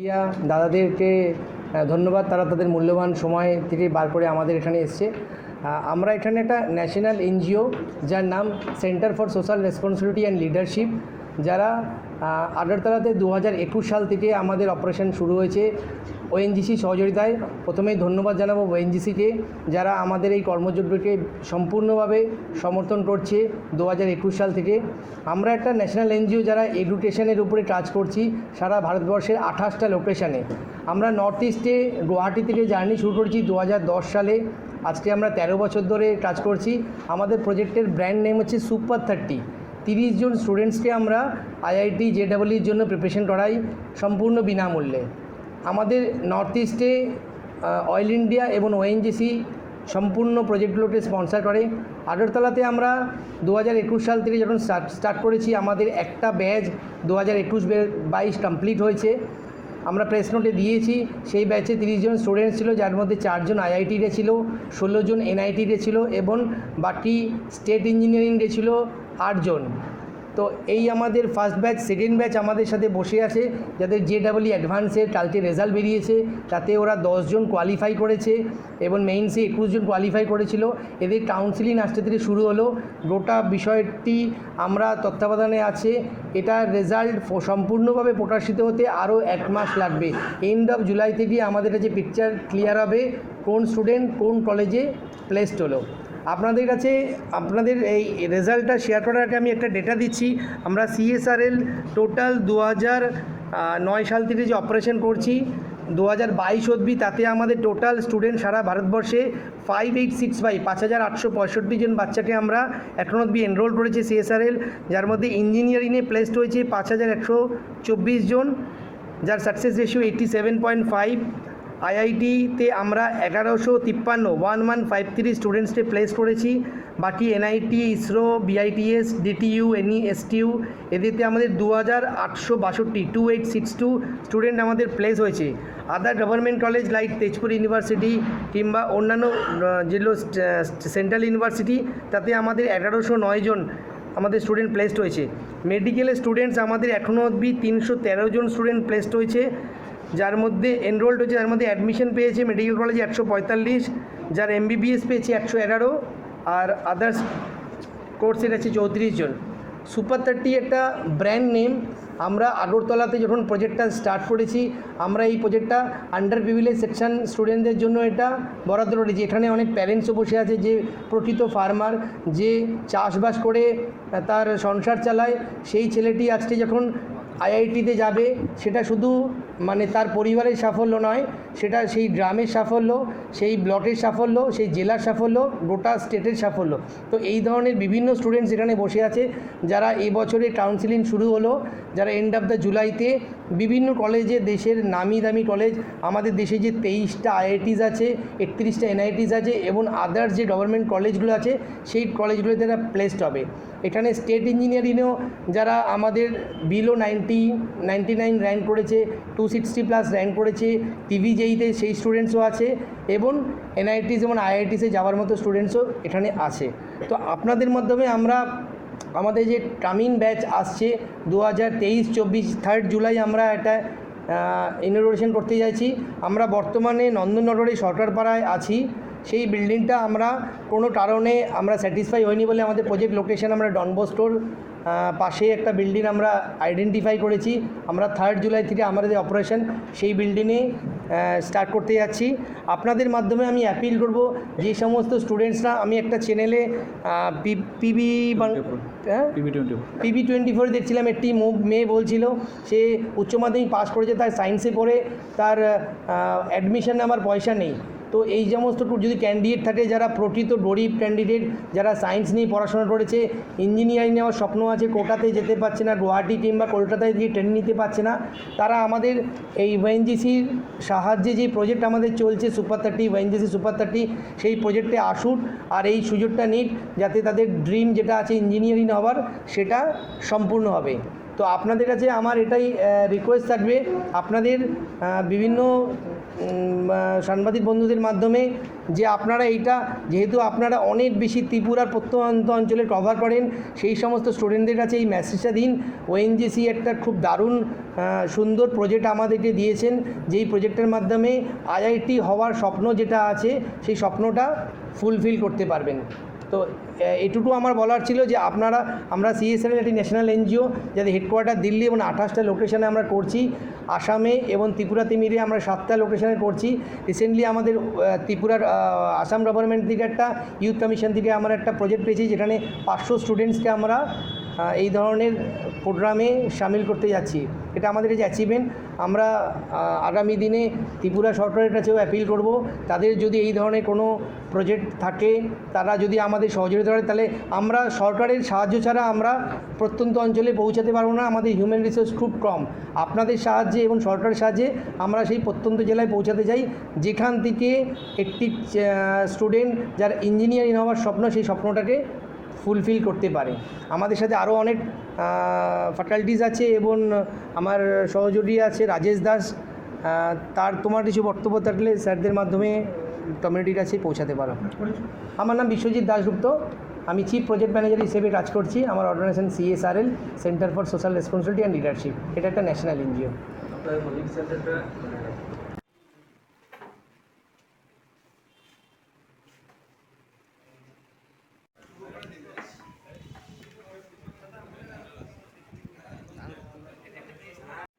ইয়া দাদাদেরকে ধন্যবাদ, তারা তাদের মূল্যবান সময় থেকে বার করে আমাদের এখানে এসছে। আমরা এখানে একটা ন্যাশনাল এনজিও যার নাম centre for social responsibility and leadership, যারা আগরতলাতে 2021 সাল থেকে আমাদের অপারেশন শুরু হয়েছে ওএনজিসি সহযোগিতায়। প্রথমেই ধন্যবাদ জানাবো ওএনজিসিকে, যারা আমাদের এই কর্মযজ্ঞকে সম্পূর্ণভাবে সমর্থন করছে 2021 সাল থেকে। আমরা একটা ন্যাশনাল এনজিও যারা এডুকেশনের উপরে কাজ করছি সারা ভারতবর্ষের 28টা লোকেশানে। আমরা নর্থ ইস্টে গুয়াহাটি থেকে জার্নি শুরু করেছি 2010 সালে। আজকে আমরা 13 বছর ধরে কাজ করছি। আমাদের প্রজেক্টের ব্র্যান্ড নেম হচ্ছে সুপার 30। 30 জন স্টুডেন্টসকে আমরা আইআইটি জেডাবলির জন্য প্রিপারেশন করাই সম্পূর্ণ বিনামূল্যে। আমাদের নর্থ ইস্টে অয়েল ইন্ডিয়া এবং ওএনজিসি সম্পূর্ণ প্রজেক্টগুলোকে স্পন্সর করে। আগরতলাতে আমরা 2021 সাল থেকে যখন স্টার্ট করেছি, আমাদের একটা ব্যাচ 2021-22 কমপ্লিট হয়েছে। আমরা প্রেস নোটে দিয়েছি, সেই ব্যাচে 30 জন স্টুডেন্টস ছিল, যার মধ্যে 4 জন আইআইটিতে ছিল, 16 জন এনআইটিতে ছিল এবং বাকি স্টেট ইঞ্জিনিয়ারিংয়ে ছিল 8 জন। তো এই আমাদের ফার্স্ট ব্যাচ। সেকেন্ড ব্যাচ আমাদের সাথে বসে আছে, যাদের জেডাবলই অ্যাডভান্সের কালকে রেজাল্ট বেরিয়েছে, তাতে ওরা 10 জন কোয়ালিফাই করেছে এবং মেইনসে 21 জন কোয়ালিফাই করেছিল। এদের কাউন্সিলিং আজকে থেকে শুরু হলো। গোটা বিষয়টি আমরা তত্ত্বাবধানে আছে। এটার রেজাল্ট সম্পূর্ণভাবে প্রকাশিত হতে আরও 1 মাস লাগবে। এন্ড অফ জুলাই থেকে আমাদের কাছে পিকচার ক্লিয়ার হবে কোন স্টুডেন্ট কোন কলেজে প্লেসড হলো। আপনাদের কাছে আপনাদের এই রেজাল্টটা শেয়ার করার আগে আমি একটা ডেটা দিচ্ছি। আমরা সিএসআরএল টোটাল 2009 সাল থেকে যে অপারেশন করছি 2022 অবধি, তাতে আমাদের টোটাল স্টুডেন্ট সারা ভারতবর্ষে 5865 জন বাচ্চাকে আমরা এখন অবধি এনরোল করেছি সিএসআরএল, যার মধ্যে ইঞ্জিনিয়ারিংয়ে প্লেসড হয়েছে 5124 জন, যার সাকসেস রেশিও 87.5। আইআইটিতে আমরা 1153 স্টুডেন্টসকে প্লেস করেছি। বাকি এনআইটি, ইসরো, বিআইটিএস, ডিটিইউ, এসটিইউ এদেরতে আমাদের 2862 স্টুডেন্ট আমাদের প্লেস হয়েছে। আদার government college like Tezpur university কিংবা অন্যান্য যেগুলো সেন্ট্রাল ইউনিভার্সিটি, তাতে আমাদের 1109 জন আমাদের স্টুডেন্ট প্লেসড হয়েছে। মেডিকেলের স্টুডেন্টস আমাদের এখনও অবধি 313 জন স্টুডেন্ট প্লেসড হয়েছে, যার মধ্যে এনরোল্ড হয়েছে, যার মধ্যে অ্যাডমিশন পেয়েছে মেডিকেল কলেজে 145, যার এমবিবিএস পেয়েছে 111, আর আদার্স কোর্সের আছে 34 জন। সুপার 30 একটা ব্র্যান্ড নেম। আমরা আগরতলাতে যখন প্রজেক্টটা স্টার্ট করেছি, আমরা এই প্রজেক্টটা আন্ডার প্রিভিলেজ সেকশন স্টুডেন্টদের জন্য এটা বরাদ্দ করেছি। এখানে অনেক প্যারেন্টসও বসে আছে, যে প্রকৃত ফার্মার, যে চাষবাস করে তার সংসার চালায়। সেই ছেলেটি আজকে যখন আইআইটিতে যাবে, সেটা শুধু মানে তার পরিবারের সাফল্য নয়, সেটা সেই গ্রামের সাফল্য, সেই ব্লকের সাফল্য, সেই জেলার সাফল্য, গোটা স্টেটের সাফল্য। তো এই ধরনের বিভিন্ন স্টুডেন্টস এখানে বসে আছে, যারা এই বছরে কাউন্সিলিং শুরু হলো, যারা এন্ড অফ দ্য জুলাইতে বিভিন্ন কলেজে, দেশের নামি দামি কলেজ, আমাদের দেশে যে 23টা আইআইটিস আছে, 31টা এনআইটিস আছে এবং আদার্স যে গভর্নমেন্ট কলেজগুলো আছে, সেই কলেজগুলোতে তারা প্লেসড হবে। এখানে স্টেট ইঞ্জিনিয়ারিংয়েও যারা আমাদের বিলো 99 র্যাঙ্ক করেছে, 260+ র্যাঙ্ক করেছে, টিভিজেইতে সেই স্টুডেন্টসও আছে এবং এনআইটিস এবং আইআইটিসে যাওয়ার মতো স্টুডেন্টসও এখানে আছে। তো আপনাদের মাধ্যমে আমরা আমাদের যে কামিং ব্যাচ আসছে 2023-24 3 জুলাই আমরা একটা ইনঅগ্রেশন করতে যাচ্ছি। আমরা বর্তমানে নন্দননগরে সরকারপাড়ায় আছি। সেই বিল্ডিংটা আমরা কোনো কারণে আমরা স্যাটিসফাই হইনি বলে আমাদের প্রজেক্ট লোকেশন আমরা ডন বস্কোর পাশে একটা বিল্ডিং আমরা আইডেন্টিফাই করেছি। আমরা 3 জুলাই থেকে আমাদের অপারেশন সেই বিল্ডিংয়ে স্টার্ট করতে যাচ্ছি। আপনাদের মাধ্যমে আমি অ্যাপিল করব, যে সমস্ত স্টুডেন্টসরা, আমি একটা চ্যানেলে PB24 দেখছিলাম, একটি মেয়ে বলছিল সে উচ্চ মাধ্যমিক পাস করেছে, তার সায়েন্সে পড়ে, তার অ্যাডমিশন আমার পয়সা নেই। তো এই সমস্ত যদি ক্যান্ডিডেট থাকে, যারা প্রকৃত গরিব ক্যান্ডিডেট, যারা সায়েন্স নিয়ে পড়াশোনা করেছে, ইঞ্জিনিয়ারিং নেওয়ার স্বপ্ন আছে, কোটাতে যেতে পারছে না, গুয়াহাটি কিংবা কলকাতায় গিয়ে ট্রেনিং নিতে পারছে না, তারা আমাদের এই ওএনজিসির সাহায্যে যে প্রজেক্ট আমাদের চলছে সুপার 30, ওএনজিসি সুপার 30, সেই প্রজেক্টে আসুন আর এই সুযোগটা নিন, যাতে তাদের ড্রিম যেটা আছে ইঞ্জিনিয়ারিং হওয়ার, সেটা সম্পূর্ণ হবে। তো আপনাদের কাছে আমার এটাই রিকোয়েস্ট থাকবে, আপনাদের বিভিন্ন সাংবাদিক বন্ধুদের মাধ্যমে যে আপনারা এইটা যেহেতু আপনারা অনেক বেশি ত্রিপুরার প্রত্যন্ত অঞ্চলে কভার করেন, সেই সমস্ত স্টুডেন্টদের কাছে এই মেসেজটা দিন। ওএনজিসি একটা খুব দারুণ সুন্দর প্রজেক্ট আমাদেরকে দিয়েছেন, যেই প্রজেক্টের মাধ্যমে আইআইটি হওয়ার স্বপ্ন যেটা আছে সেই স্বপ্নটা ফুলফিল করতে পারবেন। তো এটুকু আমার বলার ছিল যে আমরা সিএসআর একটি ন্যাশনাল এনজিও, যাদের হেডকোয়ার্টার দিল্লি এবং 28টা লোকেশনে আমরা করছি, আসামে এবং ত্রিপুরাতে মিলিয়ে আমরা 7টা লোকেশনে করছি। রিসেন্টলি আমাদের ত্রিপুরার আসাম গভর্নমেন্ট থেকে একটা ইউথ কমিশন থেকে আমরা একটা প্রজেক্ট পেয়েছি, যেখানে 500 স্টুডেন্টসকে আমরা এই ধরনের প্রোগ্রামে সামিল করতে যাচ্ছি। এটা আমাদের যে অ্যাচিভমেন্ট, আমরা আগামী দিনে ত্রিপুরা সরকারের কাছেও অ্যাপিল করব, তাদের যদি এই ধরনের কোনো প্রজেক্ট থাকে, তারা যদি আমাদের সহযোগিতা করে, তাহলে আমরা সরকারের সাহায্য ছাড়া আমরা প্রত্যন্ত অঞ্চলে পৌঁছাতে পারবো না। আমাদের হিউম্যান রিসোর্স খুব কম। আপনাদের সাহায্যে এবং সরকারের সাহায্যে আমরা সেই প্রত্যন্ত জেলায় পৌঁছাতে চাই, যেখান থেকে একটি স্টুডেন্ট যার ইঞ্জিনিয়ারিং হওয়ার স্বপ্ন, সেই স্বপ্নটাকে ফুলফিল করতে পারে। আমাদের সাথে আরও অনেক ফ্যাকাল্টিজ আছে এবং আমার সহযোগী আছে রাজেশ দাস। তোমার কিছু বক্তব্য থাকলে স্যারদের মাধ্যমে কমিউনিটির কাছে পৌঁছাতে পারো। আমার নাম বিশ্বজিৎ দাশগুপ্ত, আমি চিফ প্রজেক্ট ম্যানেজার হিসেবে কাজ করছি। আমার organisation CSRL, centre for social responsibility and leadership. এটা একটা ন্যাশনাল এনজিও।